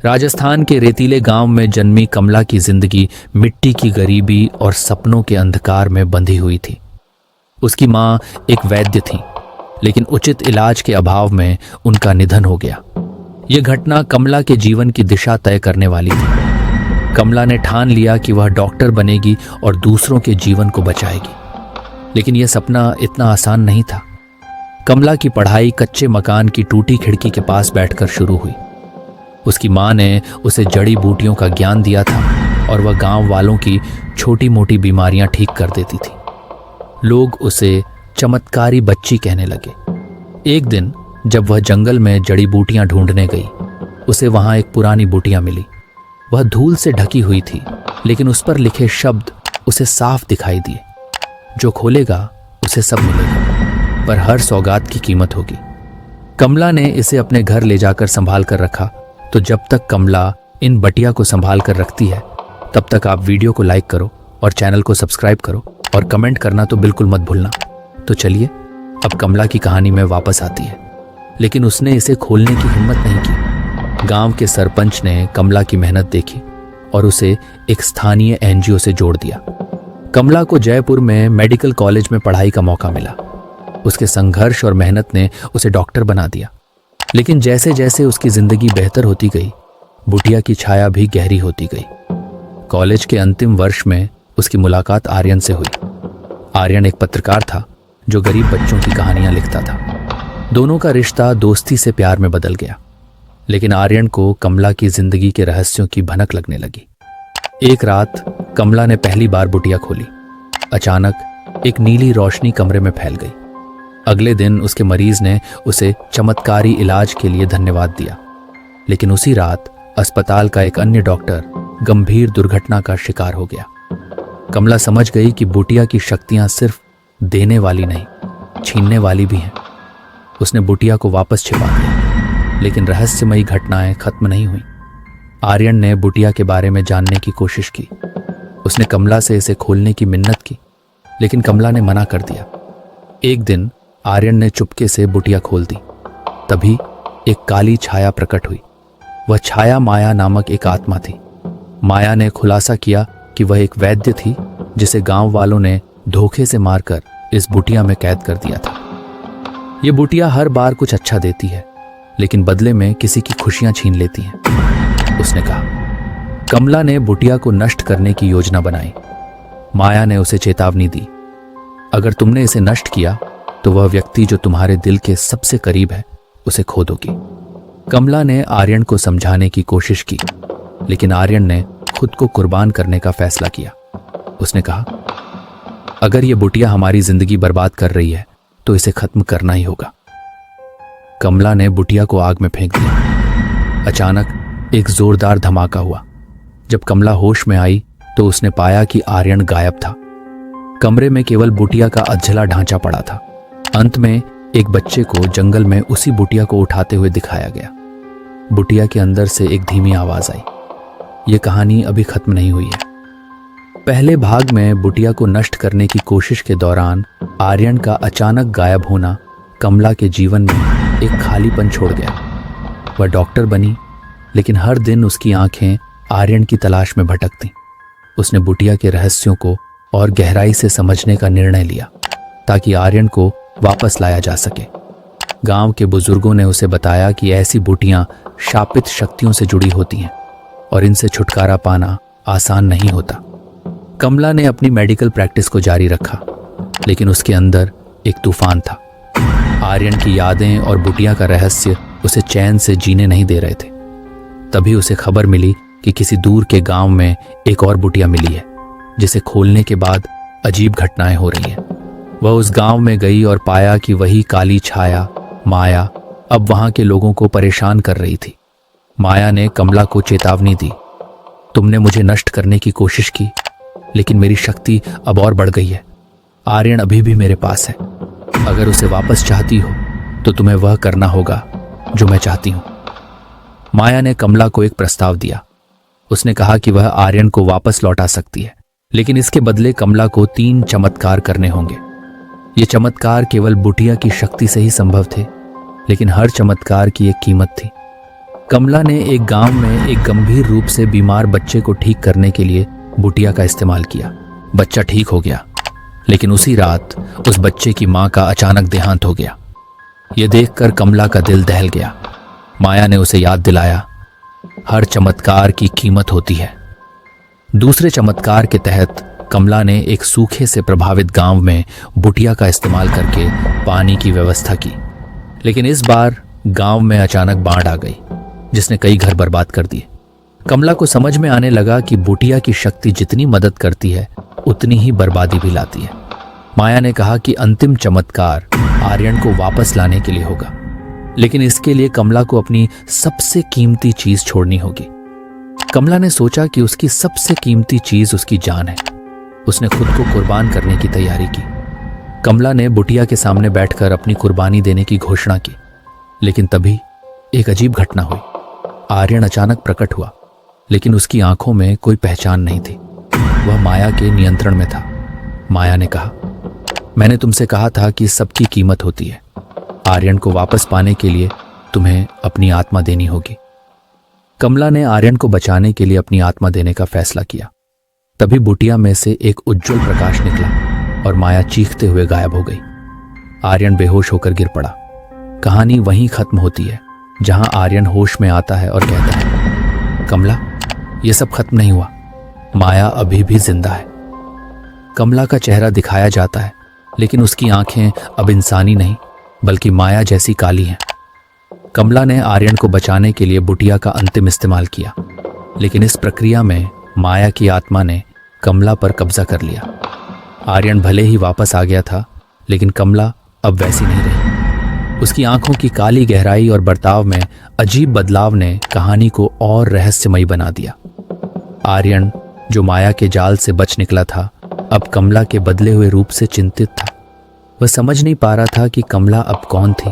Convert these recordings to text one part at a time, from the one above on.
राजस्थान के रेतीले गांव में जन्मी कमला की जिंदगी मिट्टी की गरीबी और सपनों के अंधकार में बंधी हुई थी। उसकी मां एक वैद्य थी, लेकिन उचित इलाज के अभाव में उनका निधन हो गया। यह घटना कमला के जीवन की दिशा तय करने वाली थी। कमला ने ठान लिया कि वह डॉक्टर बनेगी और दूसरों के जीवन को बचाएगी, लेकिन यह सपना इतना आसान नहीं था। कमला की पढ़ाई कच्चे मकान की टूटी खिड़की के पास बैठकर शुरू हुई। उसकी मां ने उसे जड़ी बूटियों का ज्ञान दिया था और वह गांव वालों की छोटी मोटी बीमारियां ठीक कर देती थी। लोग उसे चमत्कारी बच्ची कहने लगे। एक दिन जब वह जंगल में जड़ी बूटियां ढूंढने गई, उसे वहां एक पुरानी बूटियां मिली। वह धूल से ढकी हुई थी, लेकिन उस पर लिखे शब्द उसे साफ दिखाई दिए, जो खोलेगा उसे सब मिलेगा, पर हर सौगात की कीमत होगी। कमला ने इसे अपने घर ले जाकर संभाल कर रखा। तो जब तक कमला इन बटिया को संभाल कर रखती है, तब तक आप वीडियो को लाइक करो और चैनल को सब्सक्राइब करो और कमेंट करना तो बिल्कुल मत भूलना। तो चलिए अब कमला की कहानी में वापस आती है, लेकिन उसने इसे खोलने की हिम्मत नहीं की। गांव के सरपंच ने कमला की मेहनत देखी और उसे एक स्थानीय एनजीओ से जोड़ दिया। कमला को जयपुर में मेडिकल कॉलेज में पढ़ाई का मौका मिला। उसके संघर्ष और मेहनत ने उसे डॉक्टर बना दिया। लेकिन जैसे जैसे उसकी जिंदगी बेहतर होती गई, बुटिया की छाया भी गहरी होती गई। कॉलेज के अंतिम वर्ष में उसकी मुलाकात आर्यन से हुई। आर्यन एक पत्रकार था जो गरीब बच्चों की कहानियां लिखता था। दोनों का रिश्ता दोस्ती से प्यार में बदल गया। लेकिन आर्यन को कमला की जिंदगी के रहस्यों की भनक लगने लगी। एक रात कमला ने पहली बार बुटिया खोली। अचानक एक नीली रोशनी कमरे में फैल गई। अगले दिन उसके मरीज ने उसे चमत्कारी इलाज के लिए धन्यवाद दिया। लेकिन उसी रात अस्पताल का एक अन्य डॉक्टर गंभीर दुर्घटना का शिकार हो गया। कमला समझ गई कि बुटिया की शक्तियां सिर्फ देने वाली नहीं, छीनने वाली भी हैं। उसने बुटिया को वापस छिपा दिया, लेकिन रहस्यमयी घटनाएं खत्म नहीं हुई। आर्यन ने बुटिया के बारे में जानने की कोशिश की। उसने कमला से इसे खोलने की मिन्नत की, लेकिन कमला ने मना कर दिया। एक दिन आर्यन ने चुपके से बुटिया खोल दी। तभी एक काली छाया प्रकट हुई। वह छाया माया नामक एक आत्मा थी। माया ने खुलासा किया कि वह एक वैद्य थी जिसे गांव वालों ने धोखे से मारकर इस बुटिया में कैद कर दिया था। ये बुटिया हर बार कुछ अच्छा देती है, लेकिन बदले में किसी की खुशियां छीन लेती है, उसने कहा। कमला ने बुटिया को नष्ट करने की योजना बनाई। माया ने उसे चेतावनी दी, अगर तुमने इसे नष्ट किया तो वह व्यक्ति जो तुम्हारे दिल के सबसे करीब है उसे खो दोगी। कमला ने आर्यन को समझाने की कोशिश की, लेकिन आर्यन ने खुद को कुर्बान करने का फैसला किया। उसने कहा, अगर यह बुटिया हमारी जिंदगी बर्बाद कर रही है तो इसे खत्म करना ही होगा। कमला ने बुटिया को आग में फेंक दिया। अचानक एक जोरदार धमाका हुआ। जब कमला होश में आई तो उसने पाया कि आर्यन गायब था। कमरे में केवल बुटिया का अधजला ढांचा पड़ा था। अंत में एक बच्चे को जंगल में उसी बुटिया को उठाते हुए दिखाया गया। बुटिया के अंदर से एक धीमी आवाज आई। यह कहानी अभी खत्म नहीं हुई है। पहले भाग में बुटिया को नष्ट करने की कोशिश के दौरान आर्यन का अचानक गायब होना कमला के जीवन में एक खालीपन छोड़ गया। वह डॉक्टर बनी, लेकिन हर दिन उसकी आंखें आर्यन की तलाश में भटकती। उसने बुटिया के रहस्यों को और गहराई से समझने का निर्णय लिया, ताकि आर्यन को वापस लाया जा सके। गांव के बुजुर्गों ने उसे बताया कि ऐसी बुटियां शापित शक्तियों से जुड़ी होती हैं और इनसे छुटकारा पाना आसान नहीं होता। कमला ने अपनी मेडिकल प्रैक्टिस को जारी रखा, लेकिन उसके अंदर एक तूफान था। आर्यन की यादें और बुटिया का रहस्य उसे चैन से जीने नहीं दे रहे थे। तभी उसे खबर मिली कि किसी दूर के गांव में एक और बुटिया मिली है, जिसे खोलने के बाद अजीब घटनाएं हो रही हैं। वह उस गांव में गई और पाया कि वही काली छाया माया अब वहां के लोगों को परेशान कर रही थी। माया ने कमला को चेतावनी दी, तुमने मुझे नष्ट करने की कोशिश की, लेकिन मेरी शक्ति अब और बढ़ गई है। आर्यन अभी भी मेरे पास है। अगर उसे वापस चाहती हो तो तुम्हें वह करना होगा जो मैं चाहती हूं। माया ने कमला को एक प्रस्ताव दिया। उसने कहा कि वह आर्यन को वापस लौटा सकती है, लेकिन इसके बदले कमला को 3 चमत्कार करने होंगे। ये चमत्कार केवल बुटिया की शक्ति से ही संभव थे, लेकिन हर चमत्कार की एक कीमत थी। कमला ने एक गांव में एक गंभीर रूप से बीमार बच्चे को ठीक करने के लिए बुटिया का इस्तेमाल किया। बच्चा ठीक हो गया, लेकिन उसी रात उस बच्चे की मां का अचानक देहांत हो गया। यह देखकर कमला का दिल दहल गया। माया ने उसे याद दिलाया, हर चमत्कार की कीमत होती है। दूसरे चमत्कार के तहत कमला ने एक सूखे से प्रभावित गांव में बुटिया का इस्तेमाल करके पानी की व्यवस्था की। लेकिन इस बार गांव में अचानक बाढ़ आ गई, जिसने कई घर बर्बाद कर दिए। कमला को समझ में आने लगा कि बुटिया की शक्ति जितनी मदद करती है उतनी ही बर्बादी भी लाती है। माया ने कहा कि अंतिम चमत्कार आर्यन को वापस लाने के लिए होगा, लेकिन इसके लिए कमला को अपनी सबसे कीमती चीज छोड़नी होगी। कमला ने सोचा कि उसकी सबसे कीमती चीज उसकी जान है। उसने खुद को कुर्बान करने की तैयारी की। कमला ने बुटिया के सामने बैठकर अपनी कुर्बानी देने की घोषणा की। लेकिन तभी एक अजीब घटना हुई। आर्यन अचानक प्रकट हुआ, लेकिन उसकी आंखों में कोई पहचान नहीं थी। वह माया के नियंत्रण में था। माया ने कहा, मैंने तुमसे कहा था कि सबकी कीमत होती है। आर्यन को वापस पाने के लिए तुम्हें अपनी आत्मा देनी होगी। कमला ने आर्यन को बचाने के लिए अपनी आत्मा देने का फैसला किया। तभी बुटिया में से एक उज्जवल प्रकाश निकला और माया चीखते हुए गायब हो गई। आर्यन बेहोश होकर गिर पड़ा। कहानी वहीं खत्म होती है जहां आर्यन होश में आता है और कहता है, कमला, यह सब खत्म नहीं हुआ, माया अभी भी जिंदा है। कमला का चेहरा दिखाया जाता है, लेकिन उसकी आंखें अब इंसानी नहीं बल्कि माया जैसी काली हैं। कमला ने आर्यन को बचाने के लिए बुटिया का अंतिम इस्तेमाल किया, लेकिन इस प्रक्रिया में माया की आत्मा ने कमला पर कब्जा कर लिया। आर्यन भले ही वापस आ गया था, लेकिन कमला अब वैसी नहीं रही। उसकी आंखों की काली गहराई और बर्ताव में अजीब बदलाव ने कहानी को और रहस्यमयी बना दिया। आर्यन, जो माया के जाल से बच निकला था, अब कमला के बदले हुए रूप से चिंतित था। वह समझ नहीं पा रहा था कि कमला अब कौन थी,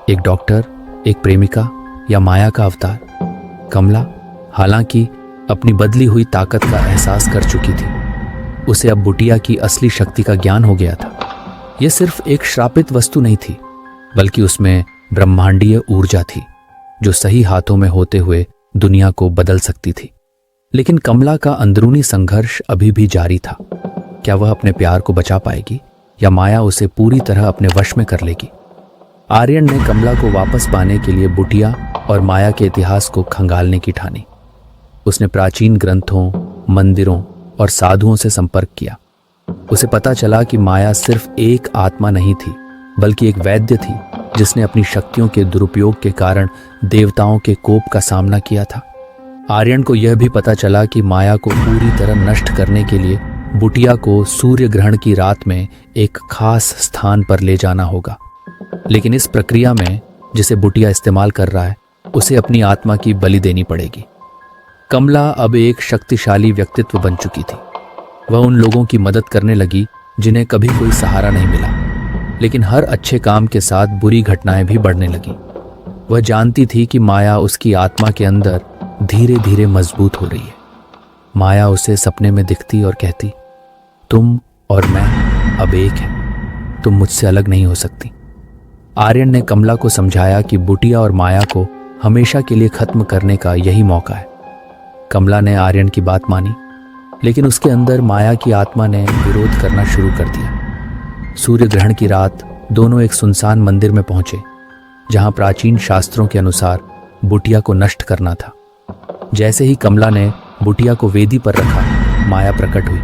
एक डॉक्टर, एक प्रेमिका या माया का अवतार। कमला, हालांकि अपनी बदली हुई ताकत का एहसास कर चुकी थी, उसे अब बुटिया की असली शक्ति का ज्ञान हो गया था। यह सिर्फ एक श्रापित वस्तु नहीं थी, बल्कि उसमें ब्रह्मांडीय ऊर्जा थी जो सही हाथों में होते हुए दुनिया को बदल सकती थी। लेकिन कमला का अंदरूनी संघर्ष अभी भी जारी था। क्या वह अपने प्यार को बचा पाएगी या माया उसे पूरी तरह अपने वश में कर लेगी? आर्यन ने कमला को वापस पाने के लिए बुटिया और माया के इतिहास को खंगालने की ठानी। उसने प्राचीन ग्रंथों, मंदिरों और साधुओं से संपर्क किया। उसे पता चला कि माया सिर्फ एक आत्मा नहीं थी, बल्कि एक वैद्य थी जिसने अपनी शक्तियों के दुरुपयोग के कारण देवताओं के कोप का सामना किया था। आर्यन को यह भी पता चला कि माया को पूरी तरह नष्ट करने के लिए बुटिया को सूर्य ग्रहण की रात में एक खास स्थान पर ले जाना होगा। लेकिन इस प्रक्रिया में जिसे बुटिया इस्तेमाल कर रहा है, उसे अपनी आत्मा की बलि देनी पड़ेगी। कमला अब एक शक्तिशाली व्यक्तित्व बन चुकी थी। वह उन लोगों की मदद करने लगी जिन्हें कभी कोई सहारा नहीं मिला, लेकिन हर अच्छे काम के साथ बुरी घटनाएं भी बढ़ने लगी। वह जानती थी कि माया उसकी आत्मा के अंदर धीरे धीरे मजबूत हो रही है। माया उसे सपने में दिखती और कहती, तुम और मैं अब एक हैं, तुम मुझसे अलग नहीं हो सकती। आर्यन ने कमला को समझाया कि बुटिया और माया को हमेशा के लिए खत्म करने का यही मौका है। कमला ने आर्यन की बात मानी, लेकिन उसके अंदर माया की आत्मा ने विरोध करना शुरू कर दिया। सूर्य ग्रहण की रात दोनों एक सुनसान मंदिर में पहुंचे, जहां प्राचीन शास्त्रों के अनुसार बुटिया को नष्ट करना था। जैसे ही कमला ने बुटिया को वेदी पर रखा, माया प्रकट हुई।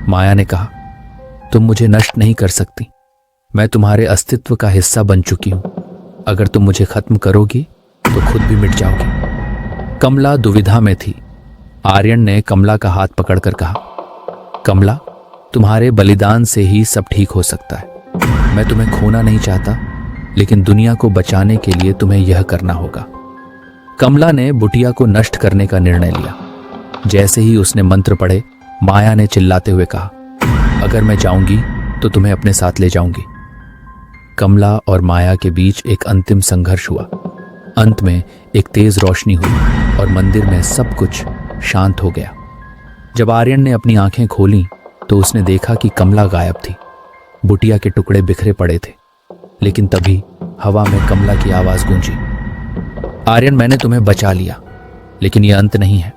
माया ने कहा, तुम मुझे नष्ट नहीं कर सकती, मैं तुम्हारे अस्तित्व का हिस्सा बन चुकी हूं। अगर तुम मुझे खत्म करोगी तो खुद भी मिट जाओगी। कमला दुविधा में थी। आर्यन ने कमला का हाथ पकड़कर कहा, कमला, तुम्हारे बलिदान से ही सब ठीक हो सकता है। मैं तुम्हें खोना नहीं चाहता, लेकिन दुनिया को बचाने के लिए तुम्हें यह करना होगा। कमला ने बुटिया को नष्ट करने का निर्णय लिया। जैसे ही उसने मंत्र पढ़े, माया ने चिल्लाते हुए कहा, अगर मैं जाऊंगी तो तुम्हें अपने साथ ले जाऊंगी। कमला और माया के बीच एक अंतिम संघर्ष हुआ। अंत में एक तेज रोशनी हुई और मंदिर में सब कुछ शांत हो गया। जब आर्यन ने अपनी आंखें खोलीं तो उसने देखा कि कमला गायब थी। बुटिया के टुकड़े बिखरे पड़े थे, लेकिन तभी हवा में कमला की आवाज गूंजी, आर्यन, मैंने तुम्हें बचा लिया, लेकिन यह अंत नहीं है।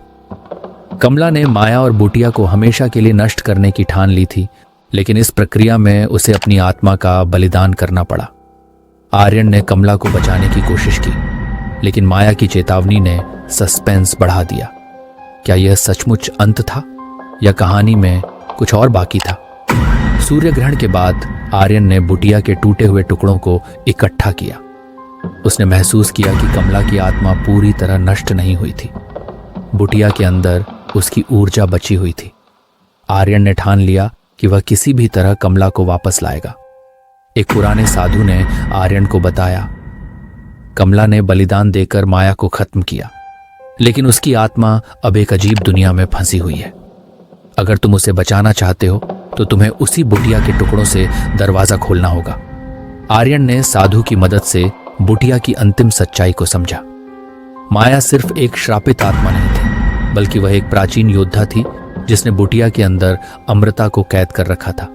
कमला ने माया और बुटिया को हमेशा के लिए नष्ट करने की ठान ली थी, लेकिन इस प्रक्रिया में उसे अपनी आत्मा का बलिदान करना पड़ा। आर्यन ने कमला को बचाने की कोशिश की, लेकिन माया की चेतावनी ने सस्पेंस बढ़ा दिया। क्या यह सचमुच अंत था या कहानी में कुछ और बाकी था? सूर्य ग्रहण के बाद आर्यन ने बुटिया के टूटे हुए टुकड़ों को इकट्ठा किया। उसने महसूस किया कि कमला की आत्मा पूरी तरह नष्ट नहीं हुई थी। बुटिया के अंदर उसकी ऊर्जा बची हुई थी। आर्यन ने ठान लिया कि वह किसी भी तरह कमला को वापस लाएगा। एक पुराने साधु ने आर्यन को बताया, कमला ने बलिदान देकर माया को खत्म किया, लेकिन उसकी आत्मा अब एक अजीब दुनिया में फंसी हुई है। अगर तुम उसे बचाना चाहते हो तो तुम्हें उसी बुटिया के टुकड़ों से दरवाजा खोलना होगा। आर्यन ने साधु की मदद से बुटिया की अंतिम सच्चाई को समझा। माया सिर्फ एक श्रापित आत्मा नहीं थी, बल्कि वह एक प्राचीन योद्धा थी जिसने बुटिया के अंदर अमृता को कैद कर रखा था।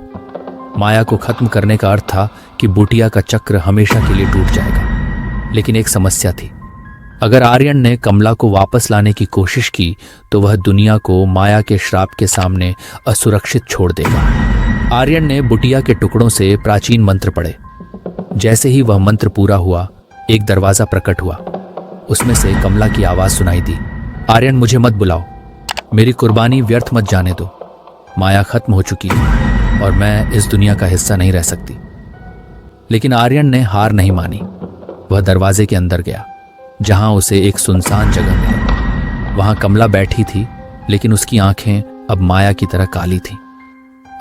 माया को खत्म करने का अर्थ था कि बुटिया का चक्र हमेशा के लिए टूट जाएगा। लेकिन एक समस्या थी। अगर आर्यन ने कमला को वापस लाने की कोशिश की तो वह दुनिया को माया के श्राप के सामने असुरक्षित छोड़ देगा। आर्यन ने बुटिया के टुकड़ों से प्राचीन मंत्र पढ़े। जैसे ही वह मंत्र पूरा हुआ, एक दरवाजा प्रकट हुआ। उसमें से कमला की आवाज सुनाई दी, आर्यन, मुझे मत बुलाओ, मेरी कुर्बानी व्यर्थ मत जाने दो। माया खत्म हो चुकी है और मैं इस दुनिया का हिस्सा नहीं रह सकती। लेकिन आर्यन ने हार नहीं मानी। वह दरवाजे के अंदर गया, जहां उसे एक सुनसान जगह मिली। वहां कमला बैठी थी, लेकिन उसकी आंखें अब माया की तरह काली थीं।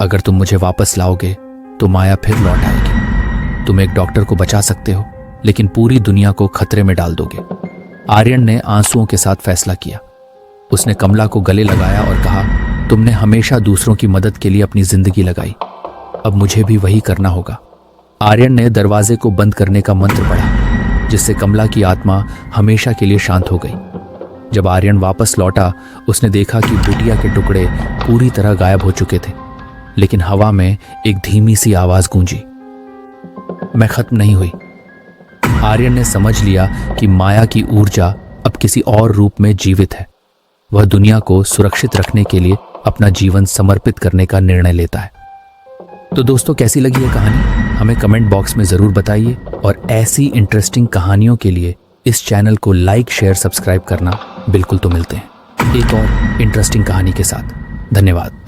अगर तुम मुझे वापस लाओगे तो माया फिर लौट आएगी। तुम एक डॉक्टर को बचा सकते हो, लेकिन पूरी दुनिया को खतरे में डाल दोगे। आर्यन ने आंसुओं के साथ फैसला किया। उसने कमला को गले लगाया और कहा, तुमने हमेशा दूसरों की मदद के लिए अपनी जिंदगी लगाई, अब मुझे भी वही करना होगा। आर्यन ने दरवाजे को बंद करने का मंत्र पढ़ा, जिससे कमला की आत्मा हमेशा के लिए शांत हो गई। जब आर्यन वापस लौटा, उसने देखा कि बुटिया के टुकड़े पूरी तरह गायब हो चुके थे, लेकिन हवा में एक धीमी सी आवाज गूंजी, मैं खत्म नहीं हुई। आर्यन ने समझ लिया कि माया की ऊर्जा अब किसी और रूप में जीवित है। वह दुनिया को सुरक्षित रखने के लिए अपना जीवन समर्पित करने का निर्णय लेता है। तो दोस्तों, कैसी लगी यह कहानी? हमें कमेंट बॉक्स में जरूर बताइए और ऐसी इंटरेस्टिंग कहानियों के लिए इस चैनल को लाइक, शेयर, सब्सक्राइब करना बिल्कुल तो मिलते हैं एक और इंटरेस्टिंग कहानी के साथ। धन्यवाद।